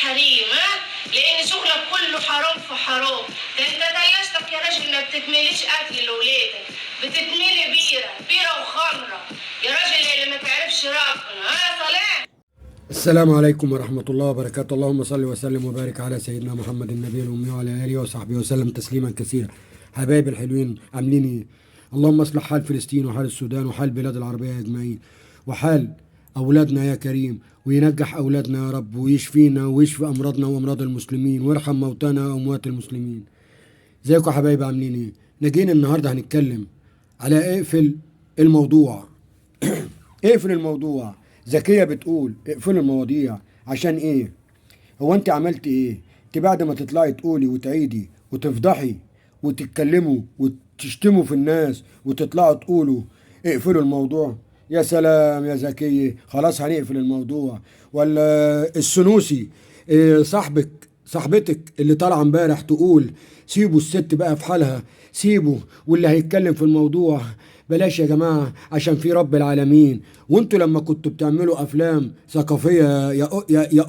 حريم، لان شغلك كله حرام في حرام. ده انت دلشتك يا راجل ما بتكمليش اكل لاولادك، بتتملي بيره وخمره يا راجل اللي ما تعرفش ربنا. صلاح. السلام عليكم ورحمة الله وبركاته. اللهم صل وسلم وبارك على سيدنا محمد النبي الأمي وعلى آله وصحبه وسلم تسليما كثيرا. حبايبي الحلوين عاملين ايه؟ اللهم اصلح حال فلسطين وحال السودان وحال بلاد العربية أجمعين وحال أولادنا يا كريم، وينجح أولادنا يا رب، ويشفينا ويشفي أمراضنا وأمراض المسلمين، ويرحم موتانا وأموات المسلمين. ازيكم يا حبايبي عاملين ايه؟ نجينا النهارده هنتكلم على اقفل الموضوع. اقفل الموضوع. زكية بتقول اقفلوا المواضيع. عشان ايه؟ هو انت عملت ايه؟ انت بعد ما تطلعي تقولي وتعيدي وتفضحي وتتكلموا وتشتموا في الناس وتطلعوا تقولوا اقفلوا الموضوع؟ يا سلام يا زكية، خلاص هنقفل الموضوع. ولا السنوسي صاحبتك اللي طالعه امبارح تقول سيبوا الست بقى في حالها، سيبوا، واللي هيتكلم في الموضوع بلاش يا جماعة عشان في رب العالمين. وانتوا لما كنتوا بتعملوا افلام ثقافية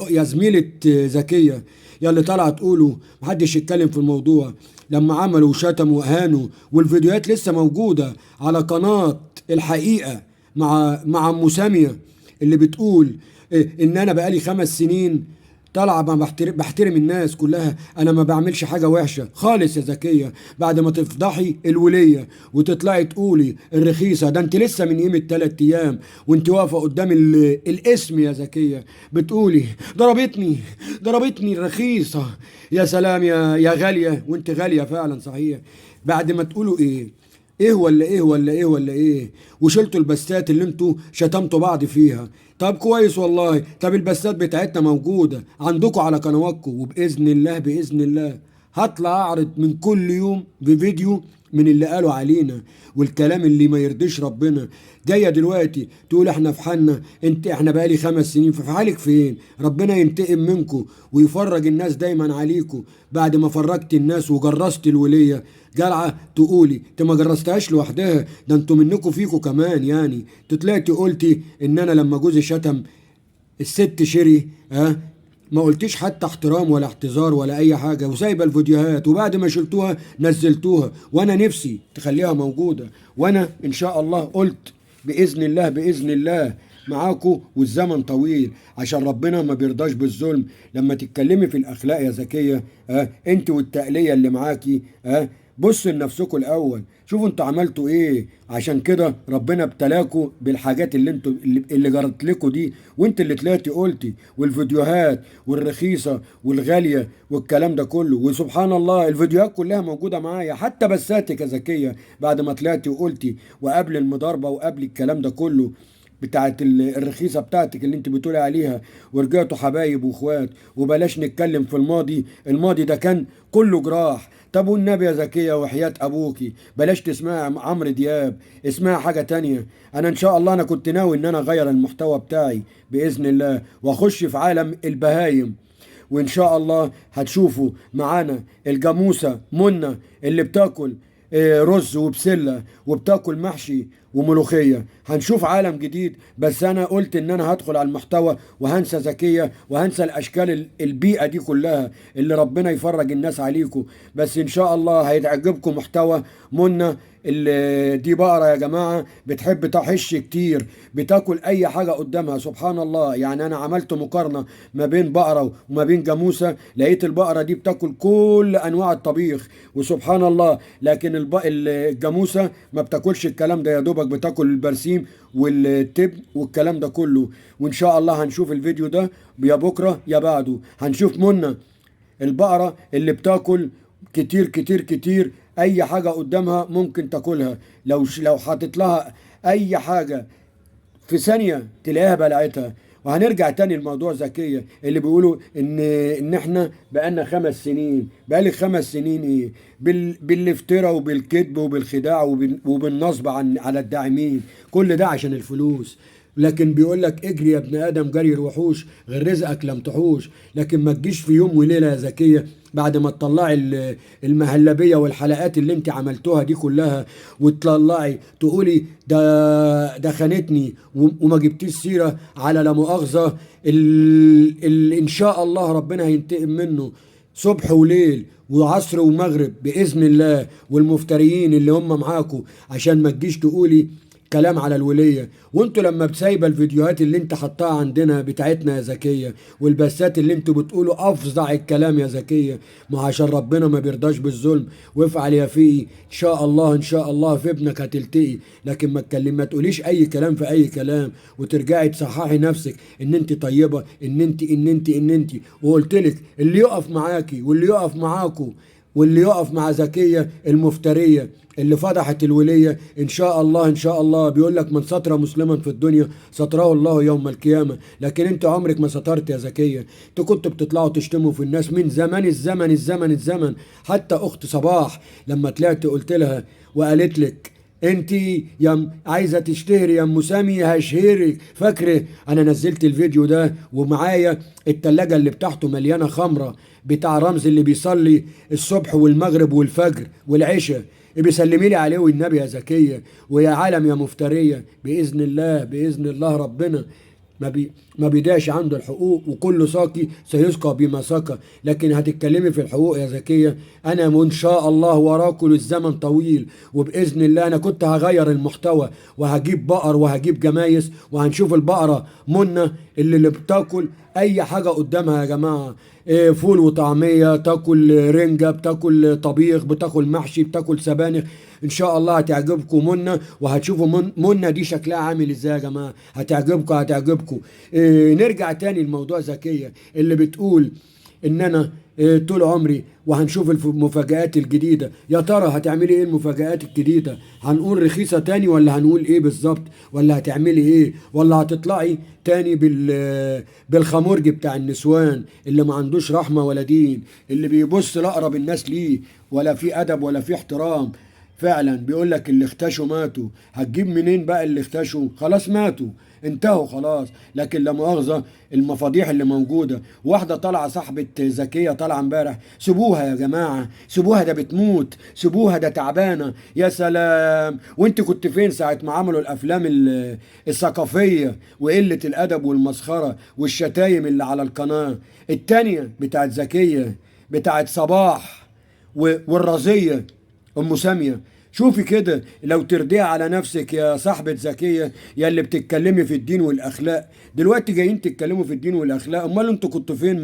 يا زميلة زكية، يا اللي طالعة تقولوا محدش يتكلم في الموضوع، لما عملوا وشتموا وهانوا، والفيديوهات لسه موجودة على قناة الحقيقة مع أم سامية اللي بتقول ان انا بقالي 5 سنين طالعه بحترم الناس كلها، انا ما بعملش حاجه وحشه خالص يا زكيه. بعد ما تفضحي الوليه وتطلعي تقولي الرخيصه، ده انت لسه من قيمه 3 ايام وانت واقفه قدام الاسم يا زكيه بتقولي ضربتني الرخيصه. يا سلام يا غاليه، وانت غاليه فعلا صحيح. بعد ما تقولوا ايه وشلتوا البستات اللي انتوا شتمتوا بعض فيها. طب كويس والله. طب البستات بتاعتنا موجودة عندكم على قنواتكم، وبإذن الله هطلع أعرض من كل يوم بفيديو من اللي قالوا علينا والكلام اللي ما يرضيش ربنا. جاية دلوقتي تقول احنا في حالنا، احنا بقالي 5 سنين، في حالك فين؟ ربنا ينتقم منكم ويفرج الناس دايما عليكم. بعد ما فرجت الناس وجرست الولية جرعة تقولي انت ما جرستهاش لوحدها، ده انتوا منكم فيكم كمان. يعني طلعتي قلتي ان انا لما جوزي شتم الست شيري ما قلتيش حتى احترام ولا اعتذار ولا اي حاجه، وسايبه الفيديوهات، وبعد ما شلتوها نزلتوها، وانا نفسي تخليها موجوده. وانا ان شاء الله قلت باذن الله معاكم، والزمن طويل عشان ربنا ما بيرضاش بالظلم. لما تتكلمي في الاخلاق يا زكيه انت والتقليه اللي معاكي بصوا لنفسكم الاول، شوفوا انتوا عملتوا ايه. عشان كده ربنا ابتلاكوا بالحاجات اللي انتوا اللي جرت لكم دي، وانت اللي طلعتي قلتي، والفيديوهات والرخيصه والغاليه والكلام ده كله. وسبحان الله الفيديوهات كلها موجوده معايا، حتى بساتك يا زكيه بعد ما طلعتي وقلتي، وقبل المضاربه وقبل الكلام ده كله بتاعت الرخيصه بتاعتك اللي انت بتقولي عليها، ورجعتوا حبايب واخوات. وبلاش نتكلم في الماضي ده كان كله جراح. طب والنبي يا زكيه وحياه ابوكي بلاش تسمعي عمرو دياب، اسمعي حاجه تانية. انا ان شاء الله انا كنت ناوي ان انا اغير المحتوى بتاعي باذن الله واخش في عالم البهايم، وان شاء الله هتشوفوا معانا الجاموسه منى اللي بتاكل رز وبسله وبتاكل محشي وملوخيه. هنشوف عالم جديد. بس انا قلت ان انا هدخل على المحتوى وهنسى زكيه وهنسى الاشكال البيئه دي كلها اللي ربنا يفرج الناس عليكم. بس ان شاء الله هيتعجبكم محتوى منى. دي بقرة يا جماعة بتحب تحش كتير، بتاكل اي حاجة قدامها سبحان الله. يعني انا عملت مقارنة ما بين بقرة وما بين جاموسة، لقيت البقرة دي بتاكل كل انواع الطبيخ وسبحان الله، لكن الجاموسة ما بتاكلش الكلام ده، يا دوبك بتاكل البرسيم والتبن والكلام ده كله. وان شاء الله هنشوف الفيديو ده يا بكرة يا بعده. هنشوف منى البقرة اللي بتاكل كتير كتير كتير، اي حاجة قدامها ممكن تاكلها. لو حاطط لها اي حاجة في ثانية تلاقيها بلعتها. وهنرجع تاني لموضوع زكية اللي بيقولوا ان احنا بقالنا 5 سنين. بقالي 5 سنين ايه؟ بالافتراء وبالكذب وبالخداع وبالنصب على الداعمين. كل ده عشان الفلوس. لكن بيقول لك اجري يا ابن ادم جري الوحوش غير رزقك لم تحوش. لكن ما تجيش في يوم وليله يا زكيه بعد ما تطلعي المهلبيه والحلقات اللي انت عملتوها دي كلها، وتطلعي تقولي ده خانتني وما جبتيش سيره على لا مؤاخذه ان شاء الله ربنا هينتقم منه صبح وليل وعصر ومغرب بإذن الله، والمفتريين اللي هم معاكم، عشان ما تجيش تقولي كلام على الولية. وانتوا لما بسايبه الفيديوهات اللي انت حطاها عندنا بتاعتنا يا زكية، والبثات اللي انتوا بتقولوا افظع الكلام يا زكية، ما عشان ربنا ما بيرضاش بالظلم. وافعل يا فيقي ان شاء الله ان شاء الله في ابنك هتلتقي. لكن ما تقوليش اي كلام في اي كلام وترجعي تصححي نفسك ان انت طيبة، ان انت وقلت لك اللي يقف معاكي واللي يقف معاكو واللي يقف مع زكية المفترية اللي فضحت الولية ان شاء الله ان شاء الله، بيقول لك من ستر مسلما في الدنيا ستره الله يوم القيامة. لكن انت عمرك ما سترت يا زكية، انت كنت بتطلعوا تشتموا في الناس من زمان الزمن. حتى اخت صباح لما طلعت قلت لها وقالت لك انت يا عايزه تشتهري يا ام سامي هشهرك، فاكره انا نزلت الفيديو ده ومعايا التلاجة اللي بتاعته مليانه خمره بتاع رمز اللي بيصلي الصبح والمغرب والفجر والعشاء، بيسلمي لي عليه والنبي يا زكيه. ويا عالم يا مفتريه باذن الله ربنا ما بيداش عنده الحقوق، وكل ساقي سيسقى بما سقى. لكن هتتكلمي في الحقوق يا زكيه، انا ان شاء الله وراكم الزمن طويل، وباذن الله انا كنت هغير المحتوى وهجيب بقر وهجيب جمايس، وهنشوف البقره منى اللي بتاكل اي حاجه قدامها يا جماعه، فول وطعميه، تاكل رنجه، بتاكل طبيخ، بتاكل محشي، بتاكل سبانخ. ان شاء الله هتعجبكم منى، وهتشوفوا منى دي شكلها عامل ازاي يا جماعه. هتعجبكم. نرجع تاني لموضوع زكيه اللي بتقول ان انا طول عمري وهنشوف المفاجآت الجديدة. يا ترى هتعملي ايه المفاجآت الجديدة؟ هنقول رخيصة تاني ولا هنقول ايه بالظبط؟ ولا هتعملي ايه؟ ولا هتطلعي تاني بالخمرج بتاع النسوان اللي ما عندوش رحمة ولا دين، اللي بيبص لأقرب الناس ليه ولا في أدب ولا في احترام؟ فعلا بيقول لك اللي اختشوا ماتوا. هتجيب منين بقى اللي اختشوا؟ خلاص ماتوا انتهوا خلاص. لكن لا مؤاخذه المفاضيح اللي موجوده، واحده طالعه صاحبه زكيه طالعه امبارح، سيبوها يا جماعه سيبوها، ده بتموت، سيبوها ده تعبانه. يا سلام، وانت كنت فين ساعه ما عملوا الافلام الثقافيه وقله الادب والمسخره والشتايم اللي على القناه التانيه بتاعت زكيه بتاعت صباح والرزيه ام ساميه؟ شوفي كده لو ترضيها على نفسك يا صاحبة زكية، يا اللي بتتكلمي في الدين والأخلاق. دلوقتي جايين تتكلموا في الدين والأخلاق، أمال انتوا كنتوا فين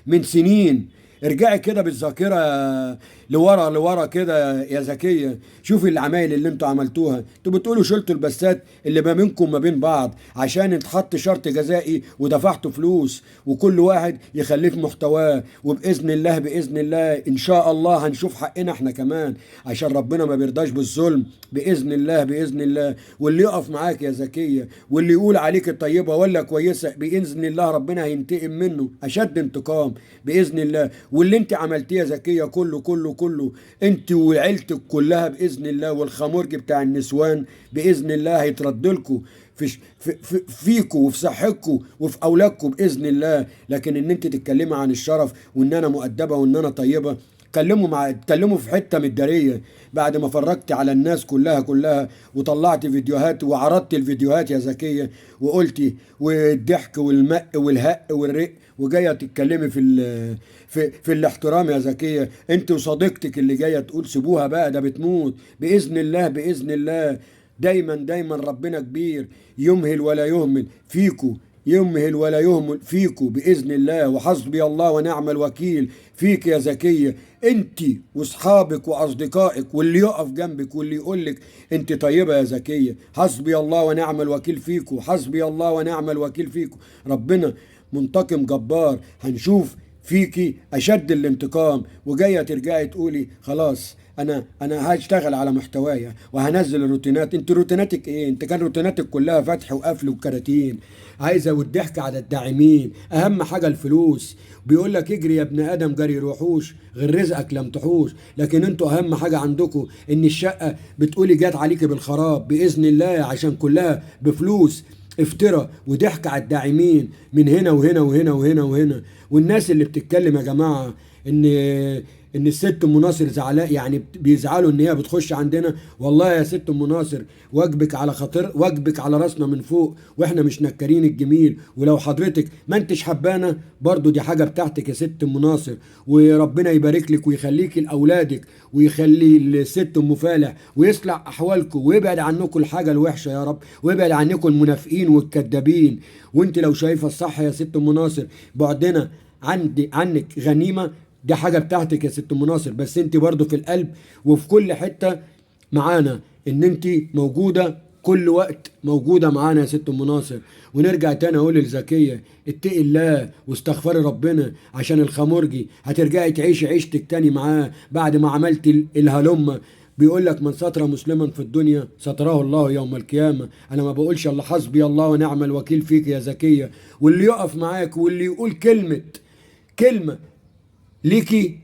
من سنين؟ ارجعي كده بالذاكرة لورا كده يا زكية، شوفي العمايل اللي انتوا عملتوها. انتوا بتقولوا شلتوا البثات اللي ما بينكم ما بين بعض عشان اتحط شرط جزائي ودفعتوا فلوس، وكل واحد يخليه في محتواه. وبإذن الله ان شاء الله هنشوف حقنا احنا كمان، عشان ربنا ما بيرضاش بالظلم. بإذن الله. واللي يقف معاك يا زكية واللي يقول عليك طيبة ولا كويسة، بإذن الله ربنا هينتقم منه أشد انتقام بإذن الله. واللي انت عملتيه يا زكية كله انت وعيلتك كلها بإذن الله، والخمرج بتاع النسوان بإذن الله هيترد لكم فيكم وفي صحتكم وفي أولادكم بإذن الله. لكن ان انت تتكلمي عن الشرف وان انا مؤدبة وان انا طيبة، اتكلموا في حته مداريه. بعد ما فرجت على الناس كلها وطلعت فيديوهات وعرضت الفيديوهات يا زكيه وقلتي والضحك والمق والهق والرق، وجايه تتكلمي في الاحترام يا زكيه، انت وصديقتك اللي جايه تقول سيبوها بقى ده بتموت. باذن الله دايما ربنا كبير، يمهل ولا يهمل فيكو بإذن الله. وحسبي الله ونعم الوكيل فيك يا زكية، انت واصحابك واصدقائك واللي يقف جنبك واللي يقولك انت طيبة يا زكية. حسبي الله ونعم الوكيل فيكو. ربنا منتقم جبار، هنشوف فيكي اشد الانتقام. وجايه ترجعي تقولي خلاص انا هشتغل على محتوايا وهنزل الروتينات. انت روتيناتك ايه؟ انت كان روتيناتك كلها فتح وقفل وكراتين، عايزه والضحك على الداعمين. اهم حاجه الفلوس. بيقول لك اجري يا ابن ادم جري روحوش غير رزقك لم تحوش. لكن انتوا اهم حاجه عندكم ان الشقه بتقولي جات عليكي بالخراب باذن الله عشان كلها بفلوس افتراء وضحك على الداعمين من هنا وهنا وهنا وهنا وهنا. والناس اللي بتتكلم يا جماعه ان الست ام ناصر زعلاء، يعني بيزعلوا ان هي بتخش عندنا. والله يا ست ام ناصر واجبك على خاطر، واجبك على راسنا من فوق، واحنا مش نكرين الجميل. ولو حضرتك ما انتش حبانا برضو دي حاجه بتاعتك يا ست ام ناصر، وربنا يبارك لك ويخليكي لاولادك ويخلي الست ام فالح ويصلح احوالكم ويبعد عنكم الحاجه الوحشه يا رب، ويبعد عنكم المنافقين والكذابين. وانت لو شايفه الصح يا ست ام ناصر بعدنا عنك غنيمه، دي حاجة بتاعتك يا ست ام ناصر، بس انت برضو في القلب وفي كل حتة معانا، ان انت موجودة كل وقت، موجودة معانا يا ست ام ناصر. ونرجع تاني اقول لزكية اتقي الله واستغفري ربنا عشان الخمرجي، هترجعي تعيشي عيشتك تاني معاه بعد ما عملت الهلمة. بيقول لك من ستر مسلما في الدنيا ستراه الله يوم القيامة. انا ما بقولش الله حسبي الله ونعم الوكيل فيك يا زكية، واللي يقف معاك واللي يقول كلمة ليكي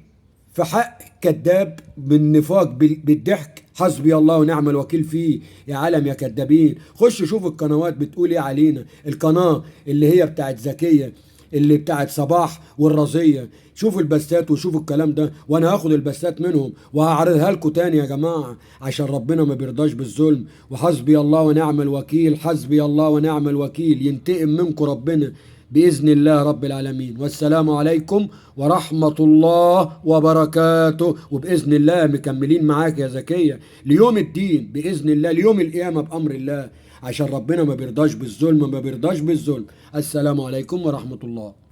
في حق كذاب بالنفاق بالضحك، حسبي الله ونعم الوكيل فيه. يا عالم يا كذابين، خش شوف القنوات بتقول ايه علينا. القناة اللي هي بتاعت زكية، اللي بتاعت صباح والرزية، شوفوا البثات وشوفوا الكلام ده، وانا هاخد البثات منهم وهعرضها لكم تاني يا جماعة، عشان ربنا ما بيرضاش بالظلم. وحسبي الله ونعم الوكيل، حسبي الله ونعم الوكيل. ينتقم منكم ربنا بإذن الله رب العالمين. والسلام عليكم ورحمة الله وبركاته. وبإذن الله مكملين معاك يا زكية ليوم الدين بإذن الله، ليوم القيامة بأمر الله، عشان ربنا ما بيرضاش بالظلم، ما بيرضاش بالظلم. السلام عليكم ورحمة الله.